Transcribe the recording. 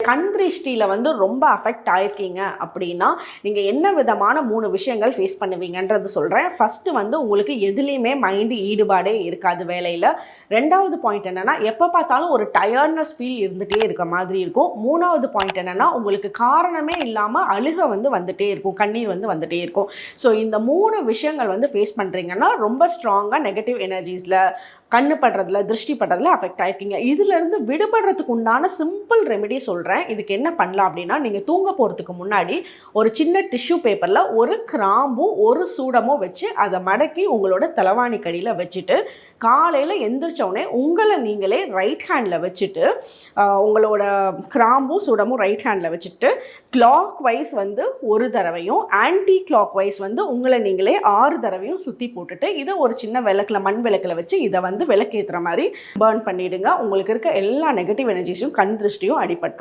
கண் திருஷ்டியில் வந்து ரொம்ப அஃபெக்ட் ஆயிருக்கீங்க அப்படின்னா நீங்கள் என்ன விதமான 3 விஷயங்கள் ஃபேஸ் பண்ணுவீங்கன்றது சொல்கிறேன். ஃபஸ்ட்டு வந்து உங்களுக்கு எதுலேயுமே மைண்டு ஈடுபாடே இருக்காது வேலையில். 2வது பாயிண்ட் என்னென்னா எப்போ பார்த்தாலும் ஒரு டயர்ட்னஸ் ஃபீல் இருந்துகிட்டே இருக்க மாதிரி இருக்கும். 3வது பாயிண்ட் என்னென்னா உங்களுக்கு காரணமே இல்லாமல் அழுக வந்து வந்துகிட்டே இருக்கும், கண்ணீர் வந்து வந்துகிட்டே இருக்கும். ஸோ இந்த 3 விஷயங்கள் வந்து ஃபேஸ் பண்ணுறீங்கன்னா ரொம்ப ஸ்ட்ராங்காக நெகட்டிவ் எனர்ஜிஸில், கண்ணு படுறதுல, திருஷ்டி படுறதுல அஃபெக்ட் ஆகிருக்கீங்க. இதிலிருந்து விடுபடுறதுக்கு உண்டான சிம்பிள் ரெமெடி சொல்கிறேன். இதுக்கு என்ன பண்ணலாம் அப்படின்னா, நீங்கள் தூங்க போகிறதுக்கு முன்னாடி ஒரு சின்ன டிஷ்யூ பேப்பரில் ஒரு கிராம்பும் ஒரு சூடமோ வச்சு அதை மடக்கி உங்களோட தலைவாணி கடியில் வச்சுட்டு காலையில் எந்திரிச்சோடனே உங்களை நீங்களே ரைட் ஹேண்டில் வச்சுட்டு உங்களோட கிராம்பும் சூடமும் ரைட் ஹேண்டில் வச்சுட்டு கிளாக் வைஸ் வந்து ஒரு தடவையும் ஆன்டி கிளாக் வைஸ் வந்து உங்களை நீங்களே 6 தடவையும் சுற்றி போட்டுட்டு இதை ஒரு சின்ன விளக்கில், மண் விளக்கில் வச்சு இதை வந்து விளக்கேற்றுற மாதிரி பர்ன் பண்ணிவிடுங்க. உங்களுக்கு இருக்க எல்லா நெகட்டிவ் எனர்ஜிஸும், கண் திருஷ்டியும் அடிபட்டுரும்.